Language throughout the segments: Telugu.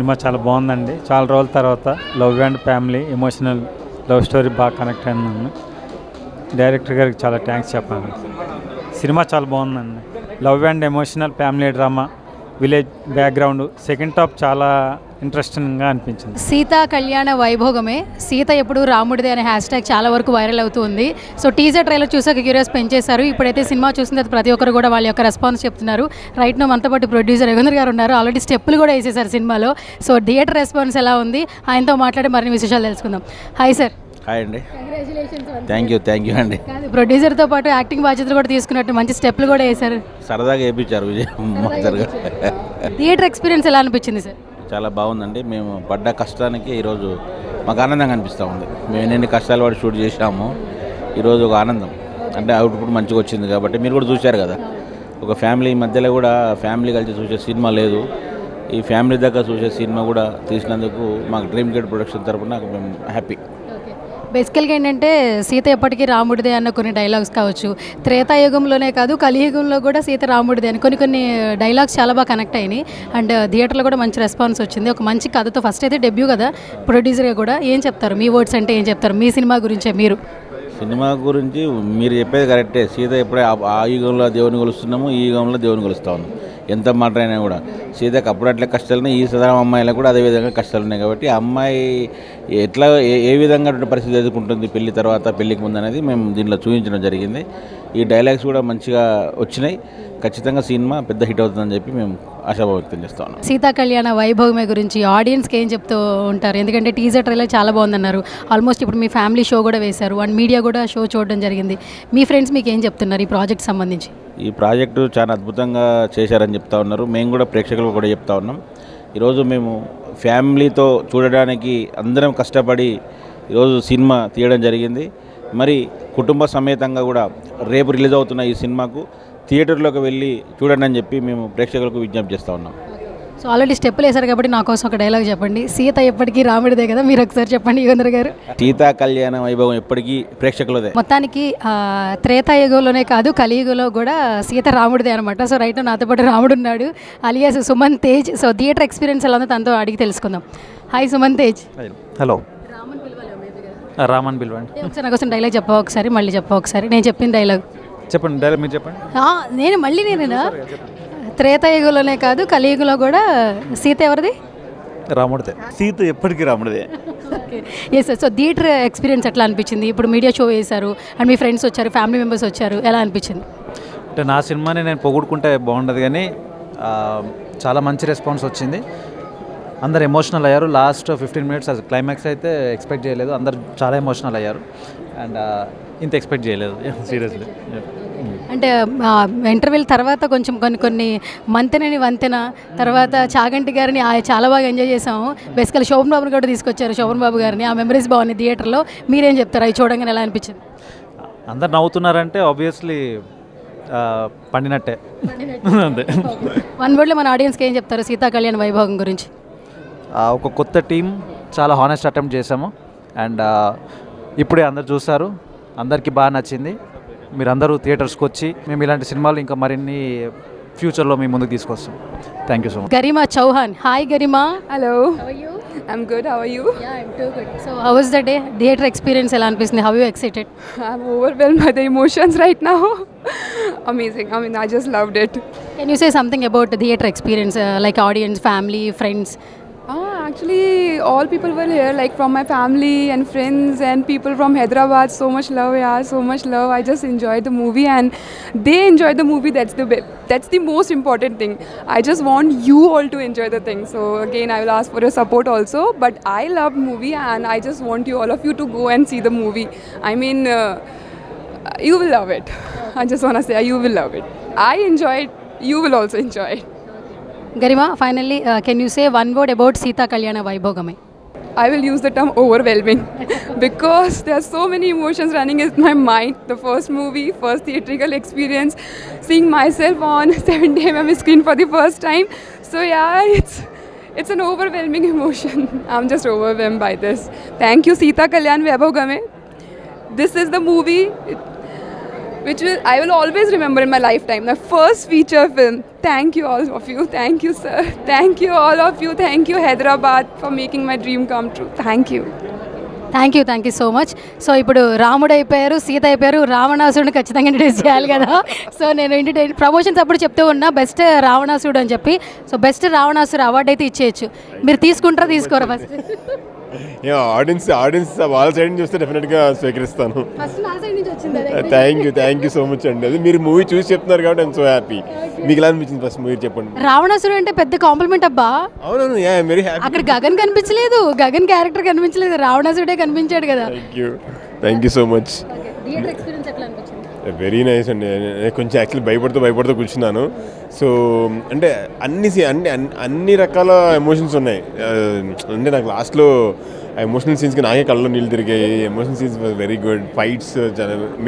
సినిమా చాలా బాగుందండి. చాలా రోజుల తర్వాత love and family emotional love story బాగా కనెక్ట్ అయ్యాను. డైరెక్టర్ గారికి చాలా థ్యాంక్స్ చెప్పాను. సినిమా చాలా బాగుందండి. Love and emotional family drama, village background, second half చాలా ఇంట్రెస్టింగ్గా అనిపించింది. సీతా కళ్యాణ వైభోగమే, సీత ఎప్పుడు రాముడిదే అనే హ్యాష్ ట్యాగ్ చాలా వరకు వైరల్ అవుతుంది. సో టీజర్ ట్రైలర్ చూసాక క్యూరియస్ పెంచేశారు. ఇప్పుడైతే సినిమా చూసిన తర్వాత ప్రతి ఒక్కరు కూడా వాళ్ళ యొక్క రెస్పాన్స్ చెప్తున్నారు. రైట్ నో మనతో పాటు ప్రొడ్యూసర్ యుగంధర్ గారు ఉన్నారు. ఆల్రెడీ స్టెప్పులు కూడా వేసేసారు సినిమాలో. సో థియేటర్ రెస్పాన్స్ ఎలా ఉంది, ఆయనతో మాట్లాడి మరిన్ని విశేషాలు తెలుసుకుందాం. Hi sir. హాయ్ అండి. థ్యాంక్ యూ అండి. ప్రొడ్యూసర్తో పాటు యాక్టింగ్ బాధ్యతలు కూడా తీసుకున్నట్టు మంచి స్టెప్లు కూడా వేశారు. సరదాగా వేయించారు విజయ్ మాస్టర్ గారు. థియేటర్ ఎక్స్పీరియన్స్ ఎలా అనిపించింది సార్? చాలా బాగుందండి. మేము పడ్డ కష్టానికి ఈరోజు మాకు ఆనందంగా అనిపిస్తూ ఉంది. మేము ఎన్ని కష్టాలు పడి షూట్ చేసాము, ఈరోజు ఒక ఆనందం. అంటే అవుట్పుట్ మంచిగా వచ్చింది కాబట్టి మీరు కూడా చూశారు కదా. ఒక ఫ్యామిలీ మధ్యలో కూడా ఫ్యామిలీ కలిసి చూసే సినిమా లేదు. ఈ ఫ్యామిలీ దగ్గర చూసే సినిమా కూడా తీసినందుకు మాకు డ్రీమ్ గేట్ ప్రొడక్షన్ తరఫున మేము హ్యాపీ. బేసికల్గా ఏంటంటే సీత ఎప్పటికీ రాముడిదే అన్న కొన్ని డైలాగ్స్ కావచ్చు, త్రేతాయుగంలోనే కాదు కలియుగంలో కూడా సీత రాముడిదే అని కొన్ని డైలాగ్స్ చాలా బాగా కనెక్ట్ అయినాయి. అండ్ థియేటర్లో కూడా మంచి రెస్పాన్స్ వచ్చింది. ఒక మంచి కథతో ఫస్ట్ అయితే డెబ్యూ కదా ప్రొడ్యూసర్గా కూడా. ఏం చెప్తారు, మీ వర్డ్స్ అంటే ఏం చెప్తారు మీ సినిమా గురించే? మీరు సినిమా గురించి మీరు చెప్పేది కరెక్టే. సీత ఎప్పుడే ఆ యుగంలో దేవుని కొలుస్తున్నాము, ఈ యుగంలో దేవుని కొలుస్తూ ఉన్నాం. ఎంత మాట అయినా కూడా సీతకు అప్పుడు అట్లా కష్టాలున్నాయి, ఈ సదరం అమ్మాయిలకు కూడా అదే విధంగా కష్టాలు ఉన్నాయి. కాబట్టి ఆ అమ్మాయి ఎట్లా ఏ విధంగా పరిస్థితి ఎదుర్కొంటుంది పెళ్లి తర్వాత పెళ్లికి ముందు అనేది మేము దీంట్లో చూపించడం జరిగింది. ఈ డైలాగ్స్ కూడా మంచిగా వచ్చినాయి. ఖచ్చితంగా సినిమా పెద్ద హిట్ అవుతుందని చెప్పి మేము ఆశాభావం వ్యక్తం చేస్తా ఉన్నాం. సీతా కళ్యాణ వైభవమే గురించి ఆడియన్స్కి ఏం చెప్తూ ఉంటారు? ఎందుకంటే టీజర్ ట్రైలర్ చాలా బాగుందన్నారు. ఆల్మోస్ట్ ఇప్పుడు మీ ఫ్యామిలీ షో కూడా వేశారు అండ్ మీడియా కూడా షో చూడడం జరిగింది. మీ ఫ్రెండ్స్ మీకు ఏం చెప్తున్నారు ఈ ప్రాజెక్ట్ సంబంధించి? ఈ ప్రాజెక్టు చాలా అద్భుతంగా చేశారని చెప్తా ఉన్నారు. మేము కూడా ప్రేక్షకులు కూడా చెప్తా ఉన్నాం. ఈరోజు మేము ఫ్యామిలీతో చూడడానికి అందరం కష్టపడి ఈరోజు సినిమా తీయడం జరిగింది. మరి కుటుంబ సమేతంగా కూడా రేపు రిలీజ్ అవుతున్న ఈ సినిమాకు థియేటర్లోకి వెళ్ళి చూడండి అని చెప్పి మేము ప్రేక్షకులకు విజ్ఞప్తి చేస్తూ ఉన్నాం. సో ఆల్రెడీ స్టెప్పులు వేశారు కాబట్టి నా కోసం ఒక డైలాగ్ చెప్పండి. సీత ఎప్పటికీ రాముడిదే కదా, మీరు ఒకసారి చెప్పండి యుగంధర్ గారు. సీతా కళ్యాణ వైభవం ఎప్పటికీ ప్రేక్షకులదే. మొత్తానికి త్రేతాయుగంలోనే కాదు కలియుగంలో కూడా సీత రాముడిదే అనమాట. సో రైట్ నాతో పాటు రాముడు ఉన్నాడు, alias Suman Tej. So theatre experience ఎలా ఉందో తనతో అడిగి తెలుసుకుందాం. హాయ్ సుమన్ తేజ్. హలో. రామన్ పిలవండి. ఒకసారి నాకు కోసం డైలాగ్ చెప్పవా ఒకసారి, మళ్ళీ చెప్పవా ఒకసారి? నేను చెప్పిన డైలాగ్ చెప్పండి. డైలాగ్ మీరు చెప్పండి. నేనేనా? త్రేతాయుగంలోనే కాదు కలియుగంలో కూడా సీత ఎవరిది? రాముడిదే. సీత ఎప్పటికీ రాముడిదే. Okay, yes sir. So theatre experience ఎట్లా అనిపించింది? ఇప్పుడు మీడియా షో వేశారు అండ్ మీ ఫ్రెండ్స్ వచ్చారు, ఫ్యామిలీ మెంబర్స్ వచ్చారు, ఎలా అనిపించింది? అంటే నా సినిమాని నేను పొగుడుకుంటే బాగుండదు కానీ చాలా మంచి రెస్పాన్స్ వచ్చింది. అందరు ఎమోషనల్ అయ్యారు. లాస్ట్ 15 minutes అది క్లైమాక్స్ అయితే ఎక్స్పెక్ట్ చేయలేదు. అందరు చాలా ఎమోషనల్ అయ్యారు అండ్ ఇంత ఎక్స్పెక్ట్ చేయలేదు సీరియస్లీ. అంటే ఇంటర్వ్యూల తర్వాత కొంచెం కొన్ని మంతెనని వంతెన తర్వాత చాగంటి గారిని చాలా బాగా ఎంజాయ్ చేసాము. బేసికల్ శోభన్ బాబుని కూడా తీసుకొచ్చారు, శోభన్ బాబు గారిని. ఆ మెమరీస్ బాగున్నాయి థియేటర్లో. మీరేం చెప్తారు అవి చూడంగానే ఎలా అనిపించింది? అందరు నవ్వుతున్నారంటే ఆబ్వియస్లీ పండినట్టే అంతే. వన్ వర్డ్లో మన ఆడియన్స్కి ఏం చెప్తారు సీతా కళ్యాణ వైభవం గురించి? ఒక కొత్త టీం, చాలా హానెస్ట్ అటెంప్ట్ చేసాము అండ్ ఇప్పుడే అందరు చూస్తారు, అందరికీ బాగా నచ్చింది. మీరందరూ థియేటర్స్కి వచ్చి మేము ఇలాంటి సినిమాలు ఇంకా మరిన్ని ఫ్యూచర్లో మీ ముందుకు తీసుకొస్తాం. Thank you so much. Garima Chauhan. Hi Garima. Hello. I'm good. How are you? Yeah, I'm too good. So how was the day? Theater experience ఎలా అనిపిస్తుంది? How are you excited? I'm overwhelmed by the emotions right now. Amazing. I mean, I just loved it. Can you say something about the theater experience, like audience, family, friends? Actually, all people were here, like from my family and friends and people from Hyderabad. So much love, yeah, so much love. I just enjoyed the movie and they enjoyed the movie. That's the most important thing. I just want you all to enjoy the thing. So again, I will ask for your support also. But I loved movie and I just want you, all of you, to go and see the movie. I mean, you will love it. I just want to say, you will love it. I enjoyed. You will also enjoy it. Garima, finally, can you say one word about Sita Kalyana Vaibhogame? I will use the term overwhelming because there are so many emotions running in my mind. The first movie, first theatrical experience, seeing myself on 70mm screen for the first time. So yeah, it's an overwhelming emotion. I'm just overwhelmed by this. Thank you, Sita Kalyana Vaibhogame. This is the movie. which I will always remember in my lifetime. My first feature film. Thank you all of you. Thank you, sir. Thank you all of you. Thank you, Hyderabad, for making my dream come true. Thank you. Thank you so much. So ఇప్పుడు రాముడు అయిపోయారు, సీత అయిపోయారు, రావణాసురుడిని ఖచ్చితంగా ఇంట్రడ్యూస్ చేయాలి కదా. సో నేను ప్రమోషన్స్ అప్పుడు చెప్తూ ఉన్నా బెస్ట్ రావణాసురుడు అని చెప్పి. సో బెస్ట్ రావణాసురు అవార్డు అయితే ఇచ్చేయచ్చు. మీరు తీసుకుంటారా తీసుకోరా? ఫస్ట్ ఆడియన్స్ వాళ్ళ సైడ్ నుంచి వస్తే డెఫినెట్గా స్వీకరిస్తాను. థ్యాంక్ యూ సో మచ్ అండి. అది మీరు మూవీ చూసి చెప్తున్నారు కాబట్టి ఐఎమ్ సో హ్యాపీ. మీకు ఎలా అనిపించింది ఫస్ట్ మూవీ చెప్పండి. రావణాసురుడు అంటే పెద్ద కాంప్లిమెంట్ అబ్బా. అవునవును, వెరీ హ్యాపీ. అక్కడ గగన్ కనిపించలేదు, గగన్ క్యారెక్టర్ కనిపించలేదు, రావణాసురుడే కనిపించాడు కదా. Thank you so much. Theatre experience ఎట్లా అనిపించింది? వెరీ నైస్ అండి. కొంచెం యాక్చువల్లీ భయపడుతూ కూర్చున్నాను. సో అంటే అన్ని రకాల ఎమోషన్స్ ఉన్నాయి. అంటే నాకు లాస్ట్లో ఎమోషనల్ సీన్స్కి నాకే కళ్ళలో నీళ్ళు తిరిగాయి. Emotional scenes very good. Fights,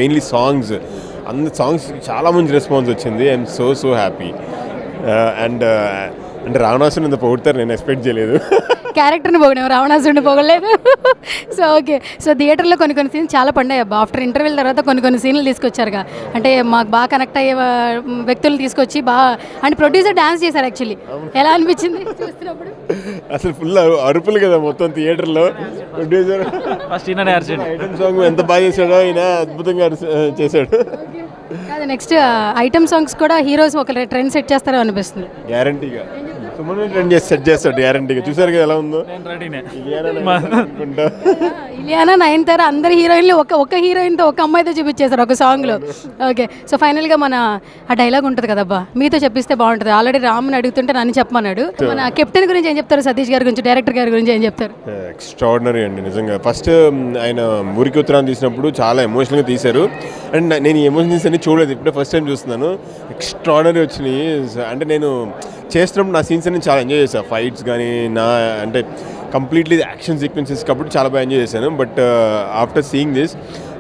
mainly songs, songs చాలా మంచి రెస్పాన్స్ వచ్చింది. I'm so happy. అండ్ అంటే రావణాసురుని ఇంత పొగుడతారు నేను ఎక్స్పెక్ట్ చేయలేదు. క్యారెక్టర్ని పొగిడాము, రావణాసురుడిని పొగలేదు. So okay. సో థియేటర్లో కొన్ని సీన్స్ చాలా పండాయి అబ్బా. ఆఫ్టర్ ఇంటర్వ్యూల తర్వాత కొన్ని సీన్లు తీసుకొచ్చారుగా. అంటే మాకు బాగా కనెక్ట్ అయ్యే వ్యక్తులు తీసుకొచ్చి బాగా అంటే ప్రొడ్యూసర్ డాన్స్ చేశారు. యాక్చువల్లీ ఎలా అనిపించింది చూస్తున్నప్పుడు? అసలు ఫుల్ అరుపులు కదా మొత్తం థియేటర్లో. ప్రొడ్యూసర్ ఫస్ట్ ఐటమ్ సాంగ్ ఎంత బాగా చేశాడో, ఈయన అద్భుతంగా చేశాడు. కాదు, నెక్స్ట్ ఐటమ్ సాంగ్స్ కూడా హీరోస్ ఒక ట్రెండ్ సెట్ చేస్తారో అనిపిస్తుంది. గ్యారంటీగా సుమన్ ట్రెండ్ సెట్ చేస్తాడు గ్యారంటీగా. చూసారు కదా ఎలా ఉందో. ఇలియానా, నయనతార అందరు హీరోయిన్లు ఒక హీరోయిన్తో ఒక అమ్మాయితో చూపించేశారు ఒక సాంగ్లో. ఓకే. సో ఫైనల్గా మన ఆ డైలాగ్ ఉంటుంది కదబ్బా, మీతో చెప్పిస్తే బాగుంటుంది. ఆల్రెడీ రామ్ని అడుగుతుంటే నన్ను చెప్పమన్నాడు. మన కెప్టెన్ గురించి ఏం చెప్తారు? సతీష్ గారి గురించి, డైరెక్టర్ గారి గురించి ఏం చెప్తారు? ఎక్స్ట్రాడినరీ అండి నిజంగా. ఫస్ట్ ఆయన ఊరికి ఉత్తరాన్ని తీసినప్పుడు చాలా ఎమోషనల్గా తీశారు. అండ్ నేను ఈ ఎమోషన్స్ అన్ని చూడలేదు, ఇప్పుడే ఫస్ట్ టైం చూస్తున్నాను. ఎక్స్ట్రాడినరీ వచ్చినాయి. అంటే నేను చేస్తున్నప్పుడు నా సీన్స్ అన్ని చాలా ఎంజాయ్ చేశాను. ఫైట్స్ కానీ అంటే కంప్లీట్లీ యాక్షన్ సీక్వెన్సెస్ కాబట్టి చాలా బాగా ఎంజాయ్ చేశాను. బట్ ఆఫ్టర్ సీయింగ్ దిస్,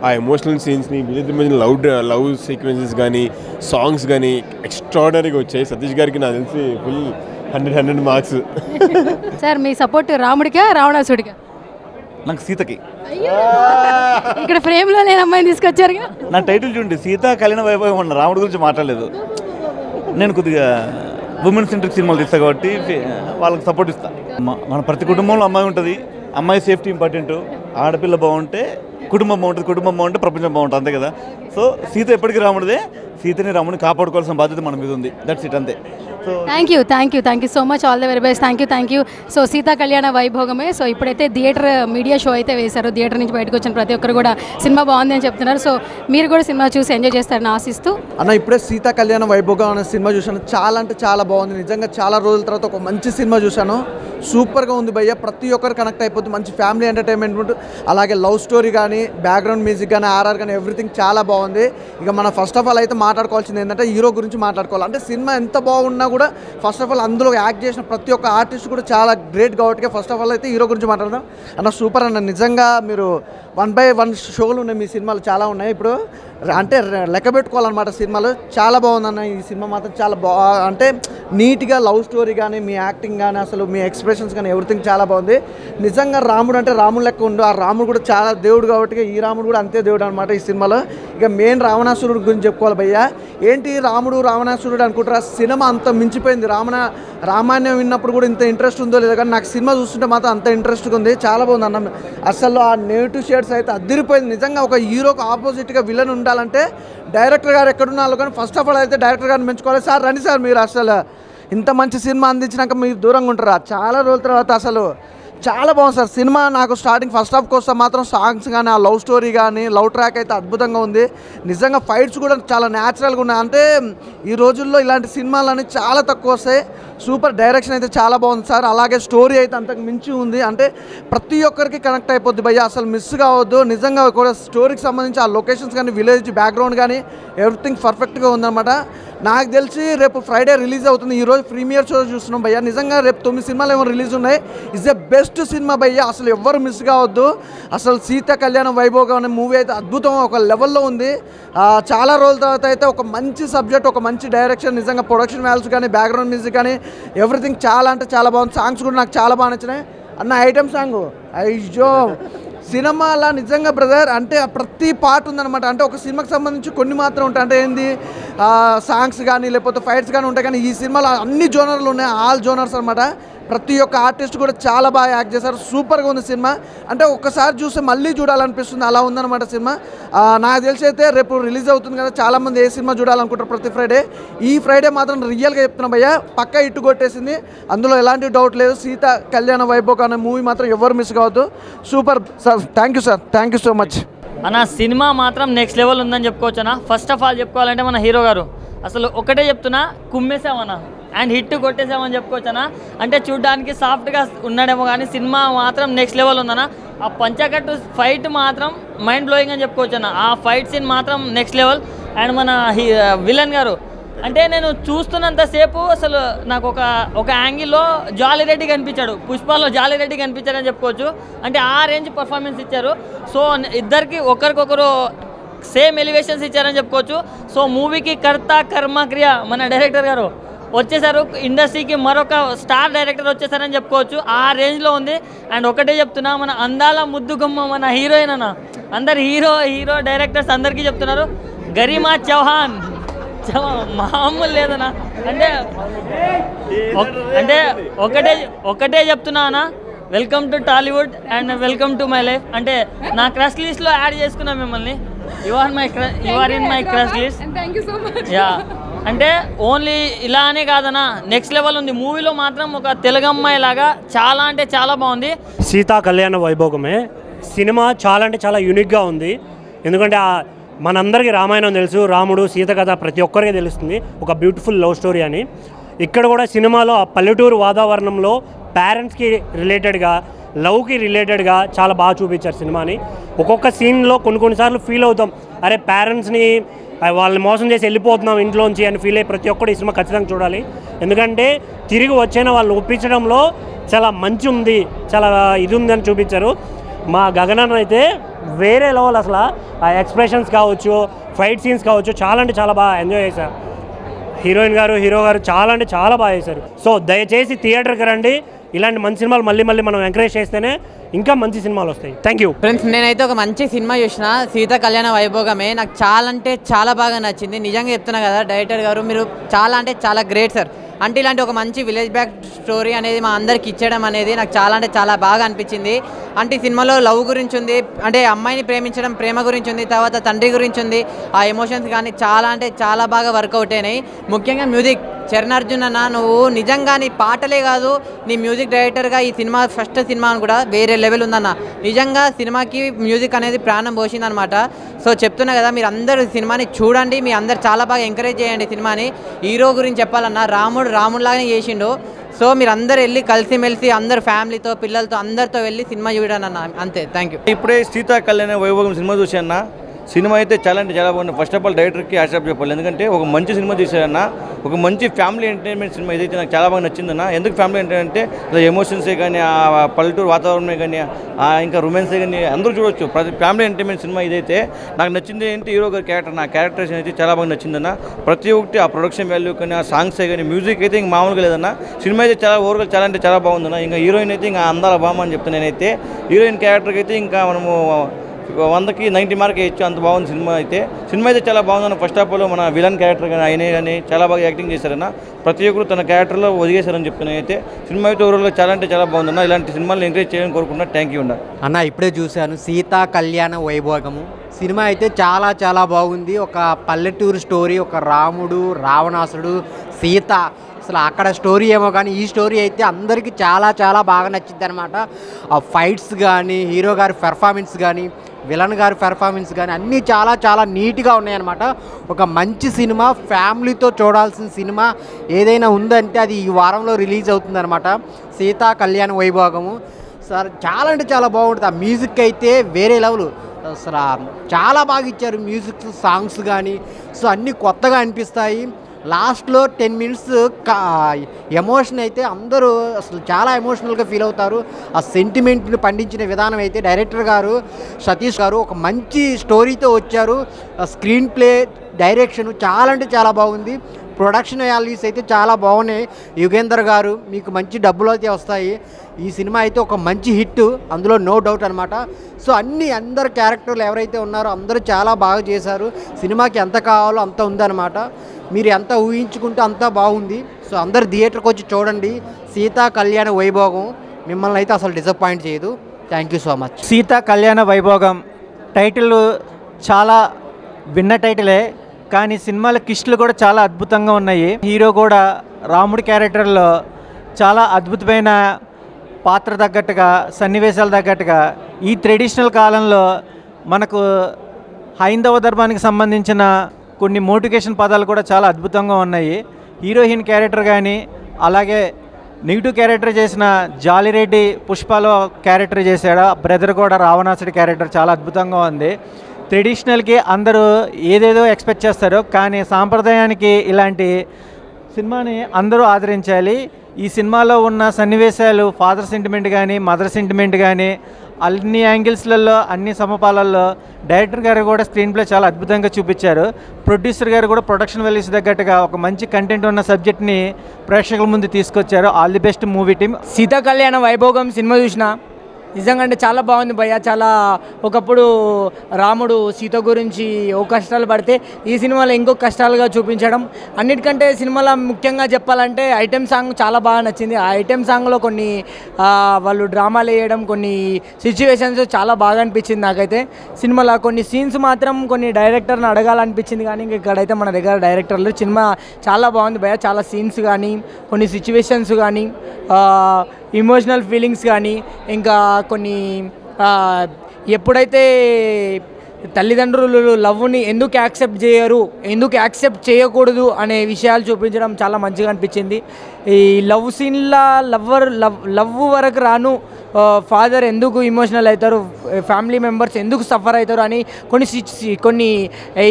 ఆ ఎమోషనల్ సీన్స్ని వీళ్ళిద్దరి లవ్ సీక్వెన్సెస్ కానీ సాంగ్స్ కానీ ఎక్స్ట్రాడినరీగా వచ్చాయి. సతీష్ గారికి నాకు తెలిసి ఫుల్ 100 మార్క్స్. సార్ మీ సపోర్ట్ రాముడికా రావణాసుడికా? నాకు సీతకి. ఇక్కడ ఫ్రేమ్లో నేను అమ్మాయిని తీసుకొచ్చారు. నా టైటిల్ చూడండి, సీత కళ్యాణ వైభవం అన్న. రాముడి గురించి మాట్లాడలేదు. నేను కొద్దిగా ఉమెన్ సెంట్రిక్ సినిమాలు తీస్తా కాబట్టి వాళ్ళకి సపోర్ట్ ఇస్తా. మన ప్రతి కుటుంబంలో అమ్మాయి ఉంటుంది. అమ్మాయి సేఫ్టీ ఇంపార్టెంట్. ఆడపిల్ల బాగుంటే కుటుంబం బాగుంటుంది, కుటుంబం బాగుంటే ప్రపంచం బాగుంటుంది, అంతే కదా. సో సీత ఎప్పటికీ రాముడిదే. సీతని రాముడిని కాపాడుకోవాల్సిన బాధ్యత మన మీద ఉంది. దట్స్ ఇట్, అంతే. So thank you so much. All the very best. Thank you. So Sita కళ్యాణ వైభోగమే. సో ఇప్పుడైతే థియేటర్ మీడియా షో అయితే వేశారు. థియేటర్ నుంచి బయటకు వచ్చిన ప్రతి ఒక్కరు కూడా సినిమా బాగుంది అని చెప్తున్నారు. సో మీరు కూడా సినిమా చూసి ఎంజాయ్ చేస్తారని ఆశిస్తూ అన్న, ఇప్పుడే సీతా కళ్యాణ వైభోగం అనే సినిమా చూశాను. చాలా అంటే చాలా బాగుంది నిజంగా. చాలా రోజుల తర్వాత ఒక మంచి సినిమా చూశాను. సూపర్గా ఉంది భయ్య. ప్రతి ఒక్కరు కనెక్ట్ అయిపోతుంది. మంచి ఫ్యామిలీ ఎంటర్టైన్మెంట్, అలాగే లవ్ స్టోరీ కానీ, బ్యాక్గ్రౌండ్ మ్యూజిక్ కానీ, ఆర్ఆర్ కానీ ఎవ్రీథింగ్ చాలా బాగుంది. ఇక మన ఫస్ట్ ఆఫ్ ఆల్ అయితే మాట్లాడుకోవాల్సింది ఏంటంటే హీరో గురించి మాట్లాడుకోవాలి. అంటే సినిమా ఎంత బాగున్నా కూడా ఫస్ట్ ఆఫ్ ఆల్ అందులో యాక్ట్ చేసిన ప్రతి ఒక్క ఆర్టిస్ట్ కూడా చాలా గ్రేట్ కాబట్టి ఫస్ట్ ఆఫ్ ఆల్ అయితే హీరో గురించి మాట్లాడదాం. అన్న సూపర్ అన్న. నిజంగా మీరు 1/1 షోలు ఉన్నాయి మీ సినిమాలు, చాలా ఉన్నాయి. ఇప్పుడు అంటే లెక్క పెట్టుకోవాలన్నమాట సినిమాలు. చాలా బాగుందన్న ఈ సినిమా మాత్రం. చాలా అంటే నీట్గా లవ్ స్టోరీ కానీ, మీ యాక్టింగ్ కానీ, అసలు మీ ఎక్స్ప్రెషన్స్ కానీ ఎవ్రీథింగ్ చాలా బాగుంది. నిజంగా రాముడు అంటే రాముడు లెక్క ఉండు. ఆ రాముడు కూడా చాలా దేవుడు కాబట్టి ఈ రాముడు కూడా అంతే దేవుడు అనమాట ఈ సినిమాలో. ఇక మెయిన్ రావణాసురుడు గురించి చెప్పుకోవాలి భయ్య. ఏంటి రాముడు రావణాసురుడు అనుకుంటారా? సినిమా అంత మించిపోయింది. రామాయణం విన్నప్పుడు కూడా ఇంత ఇంట్రెస్ట్ ఉందో లేదో కానీ నాకు సినిమా చూస్తుంటే మాత్రం అంత ఇంట్రెస్ట్గా ఉంది. చాలా బాగుంది అన్న. అసలు ఆ నెగిటివ్ షేడ్స్ అయితే అదిరిపోయింది. నిజంగా ఒక హీరోకి ఆపోజిట్గా విలన్ ఉండాలంటే డైరెక్టర్ గారు ఎక్కడున్నాలో కానీ ఫస్ట్ ఆఫ్ ఆల్ అయితే డైరెక్టర్ గారిని మెచ్చుకోవాలి. సార్ రండి సార్, మీరు అసలు ఇంత మంచి సినిమా అందించినాక మీరు దూరంగా ఉంటారా? చాలా రోజుల తర్వాత అసలు చాలా బాగుంది సార్ సినిమా. నాకు స్టార్టింగ్ ఫస్ట్ హాఫ్కి వస్తే మాత్రం సాంగ్స్ కానీ, ఆ లవ్ స్టోరీ కానీ, లవ్ ట్రాక్ అయితే అద్భుతంగా ఉంది. నిజంగా ఫైట్స్ కూడా చాలా న్యాచురల్గా ఉన్నాయి. అంటే ఈ రోజుల్లో ఇలాంటి సినిమాలు చాలా తక్కువ వస్తాయి. సూపర్ డైరెక్షన్ అయితే చాలా బాగుంది సార్. అలాగే స్టోరీ అయితే అంతకు మించి ఉంది. అంటే ప్రతి ఒక్కరికి కనెక్ట్ అయిపోద్ది భయ్య, అసలు మిస్ కావద్దు. నిజంగా కూడా స్టోరీకి సంబంధించి ఆ లొకేషన్స్ కానీ, విలేజ్ బ్యాక్గ్రౌండ్ కానీ ఎవ్రీథింగ్ పర్ఫెక్ట్గా ఉందన్నమాట. నాకు తెలిసి రేపు ఫ్రైడే రిలీజ్ అవుతుంది. ఈరోజు ప్రీమియర్ షో చూస్తున్నాం భయ్య. నిజంగా రేపు 9 సినిమాలు ఏమో రిలీజ్ ఉన్నాయి. ఇస్ ద బెస్ట్ సినిమా భయ్య, అసలు ఎవ్వరు మిస్ కావద్దు. అసలు సీతా కళ్యాణ వైభోగం అనే మూవీ అయితే అద్భుతం, ఒక లెవెల్లో ఉంది. చాలా రోజుల తర్వాత అయితే ఒక మంచి సబ్జెక్ట్, ఒక మంచి డైరెక్షన్, నిజంగా ప్రొడక్షన్ వాల్యూస్ కానీ, బ్యాక్గ్రౌండ్ మ్యూజిక్ కానీ ఎవ్రీథింగ్ చాలా అంటే చాలా బాగుంది. సాంగ్స్ కూడా నాకు చాలా బాగా నచ్చినాయి. అన్న ఐటమ్ సాంగ్ అయ్యో సినిమాలో నిజంగా బ్రదర్ అంటే ప్రతి పార్ట్ ఉందన్నమాట. అంటే ఒక సినిమాకి సంబంధించి కొన్ని మాత్రం ఉంటాయి. అంటే ఏంది సాంగ్స్ కానీ లేకపోతే ఫైట్స్ కానీ ఉంటాయి. కానీ ఈ సినిమాలో అన్ని జోనర్లు ఉన్నాయి, ఆల్ జోనర్స్ అనమాట. ప్రతి ఒక్క ఆర్టిస్ట్ కూడా చాలా బాగా యాక్ట్ చేశారు. సూపర్గా ఉంది సినిమా. అంటే ఒక్కసారి చూస్తే మళ్ళీ చూడాలనిపిస్తుంది, అలా ఉందన్నమాట సినిమా. నాకు తెలిసి అయితే రేపు రిలీజ్ అవుతుంది కదా, చాలామంది ఏ సినిమా చూడాలనుకుంటారు ప్రతి ఫ్రైడే. ఈ ఫ్రైడే మాత్రం రియల్గా చెప్తున్నా భయ్యా, పక్కా ఇట్టు కొట్టేసింది, అందులో ఎలాంటి డౌట్ లేదు. సీత కళ్యాణ వైభోగం అనే మూవీ మాత్రం ఎవరు మిస్ కావద్దు. Super sir, thank you sir, thank you so much అన్న. సినిమా మాత్రం నెక్స్ట్ లెవెల్ ఉందని చెప్పుకోవచ్చు అన్న. ఫస్ట్ ఆఫ్ ఆల్ చెప్పుకోవాలంటే మన హీరో గారు అసలు ఒకటే చెప్తున్నా, కుమ్మేసామన్నా అండ్ హిట్ కొట్టేసామని చెప్పుకోవచ్చనా. అంటే చూడ్డానికి సాఫ్ట్గా ఉన్నాడేమో కానీ సినిమా మాత్రం నెక్స్ట్ లెవెల్ ఉందన్న. ఆ పంచకట్టు ఫైట్ మాత్రం మైండ్ బ్లోయింగ్ అని చెప్పుకోవచ్చన్న. ఆ ఫైట్ సీన్ మాత్రం నెక్స్ట్ లెవెల్. అండ్ మన విలన్ గారు అంటే నేను చూస్తున్నంతసేపు అసలు నాకు ఒక యాంగిల్లో జాలీ రెడ్డి కనిపించాడు, పుష్పాల్లో జాలీ రెడ్డి కనిపించాడని చెప్పుకోవచ్చు. అంటే ఆ రేంజ్ పర్ఫార్మెన్స్ ఇచ్చారు. సో ఇద్దరికి ఒకరికొకరు సేమ్ ఎలివేషన్స్ ఇచ్చారని చెప్పుకోవచ్చు. సో మూవీకి కర్త కర్మ క్రియ మన డైరెక్టర్ గారు వచ్చేసారు, ఇండస్ట్రీకి మరొక స్టార్ డైరెక్టర్ వచ్చేసారని చెప్పుకోవచ్చు. ఆ రేంజ్లో ఉంది. అండ్ ఒకటే చెప్తున్నా, మన అందాల ముద్దుగుమ్మ మన హీరోయిన్ అన్న, అందరు హీరో డైరెక్టర్స్ అందరికీ చెప్తున్నారు, గరిమా చౌహాన్ మామూలు లేదన్నా. అంటే ఒకటే చెప్తున్నా అన్న, welcome to Tollywood and welcome to my life. అంటే నా క్రష్ లిస్ట్లో యాడ్ చేసుకున్నా మిమ్మల్ని. You are in my crush list. Yeah, అంటే ఓన్లీ ఇలా అనే కాదన్నా, నెక్స్ట్ లెవెల్ ఉంది. మూవీలో మాత్రం ఒక తెలుగు అమ్మాయి లాగా చాలా అంటే చాలా బాగుంది. సీతా కళ్యాణ వైభోగమే సినిమా చాలా అంటే చాలా యూనిక్గా ఉంది. ఎందుకంటే మనందరికీ రామాయణం తెలుసు, రాముడు సీత కథ ప్రతి ఒక్కరికి తెలుస్తుంది, ఒక బ్యూటిఫుల్ లవ్ స్టోరీ అని. ఇక్కడ కూడా సినిమాలో ఆ పల్లెటూరు వాతావరణంలో పేరెంట్స్కి రిలేటెడ్గా, లవ్కి రిలేటెడ్గా చాలా బాగా చూపించారు సినిమాని. ఒక్కొక్క సీన్లో కొన్నిసార్లు ఫీల్ అవుతాం, అరే పేరెంట్స్ని వాళ్ళని మోసం చేసి వెళ్ళిపోతున్నాం ఇంట్లోంచి అని ఫీల్ అయ్యి ప్రతి ఒక్కరు ఈ సినిమా ఖచ్చితంగా చూడాలి. ఎందుకంటే తిరిగి వచ్చిన వాళ్ళు ఒప్పించడంలో చాలా మంచి ఉంది, చాలా ఇది ఉందని చూపించారు. మా గగనన్న అయితే వేరే లెవెల్. అసలు ఆ ఎక్స్ప్రెషన్స్ కావచ్చు, ఫైట్ సీన్స్ కావచ్చు, చాలా అంటే చాలా బాగా ఎంజాయ్ చేశారు. హీరోయిన్ గారు, హీరో గారు చాలా అంటే చాలా బాగా చేశారు. సో దయచేసి థియేటర్కి రండి. ఇలాంటి మంచి సినిమాలు మళ్ళీ మనం ఎంకరేజ్ చేస్తేనే ఇంకా మంచి సినిమాలు వస్తాయి. Thank you friends. నేనైతే ఒక మంచి సినిమా చూసిన, సీత కళ్యాణ వైభోగమే. నాకు చాలా అంటే చాలా బాగా నచ్చింది. నిజంగా చెప్తున్నా కదా, డైరెక్టర్ గారు మీరు చాలా అంటే చాలా గ్రేట్ సార్. అంటే ఇలాంటి ఒక మంచి విలేజ్ బ్యాక్ స్టోరీ అనేది మా అందరికి ఇచ్చడం అనేది నాకు చాలా అంటే చాలా బాగా అనిపించింది. అంటే ఈ సినిమాలో లవ్ గురించి ఉంది, అంటే అమ్మాయిని ప్రేమించడం, ప్రేమ గురించి ఉంది, తర్వాత తండ్రి గురించి ఉంది. ఆ ఎమోషన్స్ కానీ చాలా అంటే చాలా బాగా వర్కౌట్ అయినాయి. ముఖ్యంగా మ్యూజిక్, చరణ్ అర్జున్ అన్న నువ్వు నిజంగా నీ పాటలే కాదు, నీ మ్యూజిక్ డైరెక్టర్గా ఈ సినిమా ఫస్ట్ సినిమా కూడా వేరే లెవెల్ ఉందన్న. నిజంగా సినిమాకి మ్యూజిక్ అనేది ప్రాణం పోసిందనమాట. సో చెప్తున్నా కదా, మీరు అందరూ సినిమాని చూడండి, మీ అందరు చాలా బాగా ఎంకరేజ్ చేయండి సినిమాని. హీరో గురించి చెప్పాలన్నా, రాముడిలాగానే చేసిండు. సో మీరు అందరు వెళ్ళి కలిసిమెలిసి అందరు ఫ్యామిలీతో పిల్లలతో అందరితో వెళ్ళి సినిమా చూడండి అన్న. అంతే, థ్యాంక్ యూ. ఇప్పుడే సీతా కళ్యాణ వైభోగం సినిమా చూసాన్న. సినిమా అయితే చాలా అంటే చాలా బాగుంది. ఫస్ట్ ఆఫ్ ఆల్ డైరెక్టర్కి హ్యాట్స్ చెప్పాలి. ఎందుకంటే ఒక మంచి సినిమా తీశారన్న, ఒక మంచి ఫ్యామిలీ ఎంటర్టైన్మెంట్ సినిమా ఏదైతే నాకు చాలా బాగా నచ్చిందన్న. ఎందుకు ఫ్యామిలీ ఎంటర్టైన్మెంట్ అంటే ఎమోషన్సే కానీ, ఆ పల్లెటూరు వాతావరణమే కానీ, ఇంకా రొమాన్సే కానీ అందరూ చూడవచ్చు. ప్రతి ఫ్యామిలీ ఎంటర్టైన్మెంట్ సినిమా ఇదైతే. నాకు నచ్చింది ఏంటి, హీరో గారి క్యారెక్టర్, నా క్యారెక్టర్స్ అయితే చాలా బాగా నచ్చిందన్న. ప్రతి ఒక్కటి ఆ ప్రొడక్షన్ వాల్యూ కానీ, ఆ సాంగ్సే కానీ, మ్యూజిక్ అయితే ఇంక మామూలుగా లేదన్న. సినిమా అయితే చాలా ఓవర్గా చాలా అంటే చాలా బాగుందన్న. ఇంకా హీరోయిన్ అయితే ఇంకా అందాల బామ్మ అని చెప్తాను నేనైతే. హీరోయిన్ క్యారెక్టర్కి అయితే ఇంకా మనము 100కి 90 మార్క్ వేయచ్చు, అంత బాగుంది సినిమా అయితే. సినిమా అయితే చాలా బాగుందన్న. ఫస్ట్ ఆఫ్ ఆల్ మన విలన్ క్యారెక్టర్ కానీ ఆయనే కానీ చాలా బాగా యాక్టింగ్ చేశారన్న. ప్రతి ఒక్కరు తన క్యారెక్టర్లో ఒదిగేశారని చెప్తున్నాను అయితే. సినిమా అయితే ఓవరాల్గా చాలా అంటే చాలా బాగుందన్న. ఇలాంటి సినిమాలు ఎంకరేజ్ చేయాలని కోరుకుంటున్నా. థ్యాంక్ యూ అన్న. ఇప్పుడే చూశాను సీతా కళ్యాణ వైభోగము సినిమా అయితే చాలా చాలా బాగుంది. ఒక పల్లెటూరు స్టోరీ, ఒక రాముడు, రావణాసుడు, సీత, అసలు అక్కడ స్టోరీ ఏమో కానీ ఈ స్టోరీ అయితే అందరికీ చాలా చాలా బాగా నచ్చింది అనమాట. ఆ ఫైట్స్ కానీ, హీరో గారి పెర్ఫార్మెన్స్ కానీ, విలన్ గారి పెర్ఫార్మెన్స్ కానీ అన్నీ చాలా చాలా నీట్గా ఉన్నాయన్నమాట. ఒక మంచి సినిమా, ఫ్యామిలీతో చూడాల్సిన సినిమా ఏదైనా ఉందంటే అది ఈ వారంలో రిలీజ్ అవుతుందన్నమాట. సీతా కళ్యాణ వైభోగము సార్ చాలా అంటే చాలా బాగుంటుంది. ఆ మ్యూజిక్ అయితే వేరే లెవెల్, అసలు చాలా బాగా ఇచ్చారు మ్యూజిక్, సాంగ్స్ కానీ. సో అన్నీ కొత్తగా అనిపిస్తాయి. లాస్ట్లో 10 minutes ఎమోషన్ అయితే అందరూ అసలు చాలా ఎమోషనల్గా ఫీల్ అవుతారు. ఆ సెంటిమెంట్ని పండించిన విధానం అయితే డైరెక్టర్ గారు సతీష్ గారు ఒక మంచి స్టోరీతో వచ్చారు. స్క్రీన్ ప్లే, డైరెక్షన్ చాలా అంటే చాలా బాగుంది. ప్రొడక్షన్ వాల్యూస్ అయితే చాలా బాగున్నాయి. యుగేందర్ గారు మీకు మంచి డబ్బులు అయితే వస్తాయి. ఈ సినిమా అయితే ఒక మంచి హిట్, అందులో నో డౌట్ అనమాట. సో అందరు క్యారెక్టర్లు ఎవరైతే ఉన్నారో అందరూ చాలా బాగా చేశారు. సినిమాకి ఎంత కావాలో అంత ఉందన్నమాట. మీరు ఎంత ఊహించుకుంటే అంతా బాగుంది. సో అందరు థియేటర్కి వచ్చి చూడండి. సీతా కళ్యాణ వైభోగం మిమ్మల్ని అయితే అసలు డిసప్పాయింట్ చేయదు. Thank you so much. Sita కళ్యాణ వైభోగం టైటిల్ చాలా విన్న టైటిలే, కానీ సినిమాల కిస్టులు కూడా చాలా అద్భుతంగా ఉన్నాయి. హీరో కూడా రాముడి క్యారెక్టర్లో చాలా అద్భుతమైన పాత్ర తగ్గట్టుగా, సన్నివేశాలు తగ్గట్టుగా ఈ ట్రెడిషనల్ కాలంలో మనకు హైందవ ధర్మానికి సంబంధించిన కొన్ని మోటివేషన్ పదాలు కూడా చాలా అద్భుతంగా ఉన్నాయి. హీరోయిన్ క్యారెక్టర్ కానీ, అలాగే నెగిటివ్ క్యారెక్టర్ చేసిన జాలిరెడ్డి పుష్పలో క్యారెక్టర్ చేశాడు. బ్రదర్ కూడా రావణాసుడి క్యారెక్టర్ చాలా అద్భుతంగా ఉంది. ట్రెడిషనల్కి అందరూ ఏదేదో ఎక్స్పెక్ట్ చేస్తారు, కానీ సాంప్రదాయానికి ఇలాంటి సినిమాని అందరూ ఆదరించాలి. ఈ సినిమాలో ఉన్న సన్నివేశాలు, ఫాదర్ సెంటిమెంట్ కానీ, మదర్ సెంటిమెంట్ కానీ, అన్ని యాంగిల్స్లలో, అన్ని సమపాలల్లో డైరెక్టర్ గారు కూడా స్క్రీన్ ప్లే చాలా అద్భుతంగా చూపించారు. ప్రొడ్యూసర్ గారు కూడా ప్రొడక్షన్ వాల్యూస్ తగ్గట్టుగా ఒక మంచి కంటెంట్ ఉన్న సబ్జెక్ట్ని ప్రేక్షకుల ముందు తీసుకొచ్చారు. All the best movie team. Sita కళ్యాణ వైభోగం సినిమా చూసిన నిజంగా అంటే చాలా బాగుంది భయ్య. చాలా ఒకప్పుడు రాముడు సీత గురించి ఓ కష్టాలు పడితే ఈ సినిమాలో ఇంకో కష్టాలుగా చూపించడం, అన్నిటికంటే సినిమాలో ముఖ్యంగా చెప్పాలంటే ఐటెం సాంగ్ చాలా బాగా నచ్చింది. ఆ ఐటెం సాంగ్లో కొన్ని వాళ్ళు డ్రామాలు వేయడం, కొన్ని సిచ్యువేషన్స్ చాలా బాగా అనిపించింది నాకైతే. సినిమాలో కొన్ని సీన్స్ మాత్రం కొన్ని డైరెక్టర్ని అడగాలనిపించింది, కానీ ఇక్కడైతే మన దగ్గర డైరెక్టర్లు. సినిమా చాలా బాగుంది భయ్య. చాలా సీన్స్ కానీ, కొన్ని సిచ్యువేషన్స్ కానీ, ఇమోషనల్ ఫీలింగ్స్ కానీ, ఇంకా కొన్ని ఎప్పుడైతే తల్లిదండ్రులు లవ్ని ఎందుకు యాక్సెప్ట్ చేయరు, ఎందుకు యాక్సెప్ట్ చేయకూడదు అనే విషయాలు చూపించడం చాలా మంచిగా అనిపించింది. ఈ లవ్ సీన్లా లవ్ వరకు రాను ఫాదర్ ఎందుకు ఇమోషనల్ అవుతారు, ఫ్యామిలీ మెంబర్స్ ఎందుకు సఫర్ అవుతారు అని కొన్ని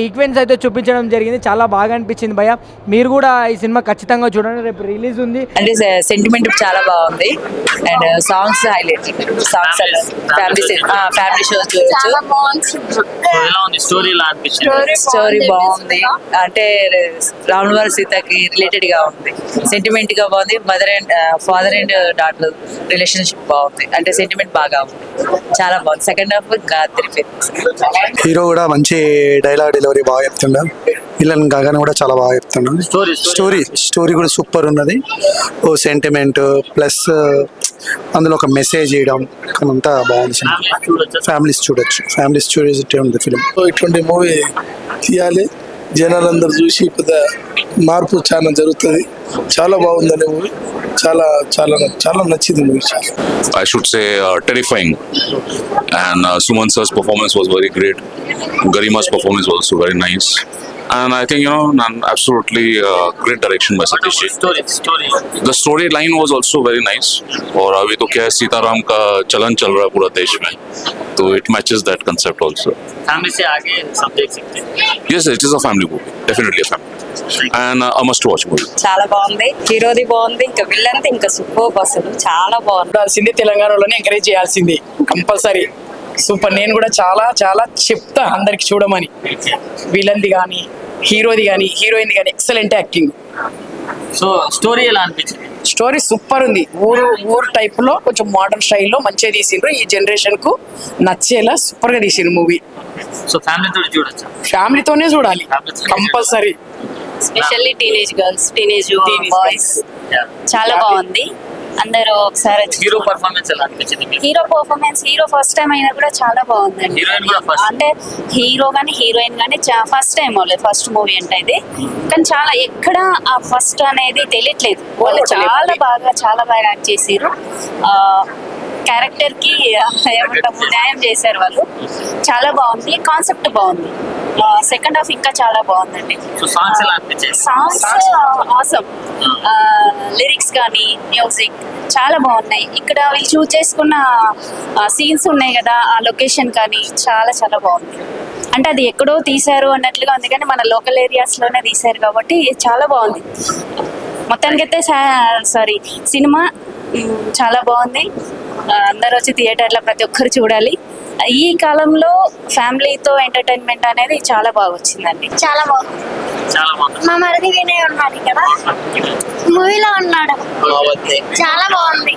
ఈక్వెన్స్ అయితే చూపించడం జరిగింది. చాలా బాగా అనిపించింది భయ్య. మీరు కూడా ఈ సినిమా ఖచ్చితంగా చూడండి, రేపు రిలీజ్ ఉంది. అంటే సెంటిమెంట్ చాలా బాగుంది and songs highlight. Songs family show చూడొచ్చు. స్టోరీ బాగుంది, అంటే రాముల వారి సీతకి రిలేటెడ్ గా ఉంది. సెంటిమెంట్ గా బాగుంది. Mother and father and daughter relationship బాగుంది, అంటే సెంటిమెంట్ బాగా ఉంది. చాలా బాగుంది. సెకండ్ హాఫ్ హీరో కూడా మంచి డైలాగ్ డెలివరీ బాగా చెప్తున్నాడు. విలన్ గాగానే కూడా చాలా బాగా చెప్తున్నాడు. స్టోరీ కూడా సూపర్ ఉన్నది. ఓ సెంటిమెంట్ ప్లస్ అందులో ఒక మెసేజ్ ఇవ్వడం అంతా బాగుంది. ఫ్యామిలీస్ చూడొచ్చు ఉంది ఫిలిం. ఇటువంటి మూవీ తీయాలి, జనాలందరూ చూసి పెద్ద మార్పు చాలా జరుగుతుంది. చాలా బాగుందని మూవీ, చాలా చాలా చాలా నచ్చింది movie. I should say terrifying, and Suman sir's performance was very great. Garima's performance was also very nice, and I think absolutely great direction by Satish ji. The storyline was also very nice. और अभी तो क्या है, सीताराम का चलन चल रहा है पूरा देश में, तो it matches that concept also. Family से आगे सब देख सकते हैं. Yes, it is a family movie, definitely a family, and a must watch movie. చాలా బాగుంది. హీరోది బాగుంది, ఇంకా విలన్ ఇంకా సూపర్ అసలు చాలా బాగుంది. తెలంగాణలోనే ఎంకరేజ్ చేయాల్సింది కంపల్సరీ. సూపర్. నేను కూడా చాలా చాలా చెప్తా అందరికి చూడమని. విలన్ది కానీ, హీరోది కానీ, హీరోయిన్ కానీ ఎక్సలెంట్ యాక్టింగ్. సో స్టోరీ ఎలా అనిపించింది? స్టోరీ సూపర్ ఉంది. ఊరు టైప్ లో కొంచెం మోడర్న్ స్టైల్లో మంచిగా తీసిండ్రు. ఈ జనరేషన్ కు నచ్చేలా సూపర్ గా తీసిండ్రు మూవీ. సో ఫ్యామిలీతో చూడొచ్చు. ఫ్యామిలీతోనే చూడాలి compulsory. Specially teenage girls, teenage boys చాలా బాగుంది. అందరూ ఒకసారి హీరో పర్ఫార్మెన్స్ ఎలా అనిపించింది? హీరో ఫస్ట్ టైం అయినా కూడా చాలా బాగుందండి. అంటే హీరో కానీ హీరోయిన్ కానీ ఫస్ట్ టైం అవ్వలేదు, ఫస్ట్ మూవీ అంటే ఇది. కానీ చాలా ఎక్కడ ఆ ఫస్ట్ అనేది తెలియట్లేదు. వాళ్ళు చాలా బాగా యాక్ట్ చేసారు. క్యారెక్టర్ కి ఏమంటాము న్యాయం చేశారు వాళ్ళు. చాలా బాగుంది. కాన్సెప్ట్ బాగుంది. సెకండ్ హాఫ్ ఇంకా చాలా బాగుందండి. Songs awesome. లిరిక్స్ కానీ మ్యూజిక్ చాలా బాగున్నాయి. ఇక్కడ వీళ్ళు చూస్ చేసుకున్న సీన్స్ ఉన్నాయి కదా, ఆ లొకేషన్ కానీ చాలా చాలా బాగుంది. అంటే అది ఎక్కడో తీశారు అన్నట్లుగా ఉంది, కానీ మన లోకల్ ఏరియాస్లోనే తీశారు కాబట్టి చాలా బాగుంది. మొత్తానికైతే సినిమా చాలా బాగుంది. అందరూ వచ్చి థియేటర్లో ప్రతి ఒక్కరు చూడాలి. ఈ కాలంలో ఫ్యామిలీతో ఎంటర్టైన్మెంట్ అనేది చాలా బాగా వచ్చిందండి. చాలా బాగుంది. మా మరిది వినయ్ ఉన్నాడు కదా, మూవీలో ఉన్నాడు, చాలా బాగుంది.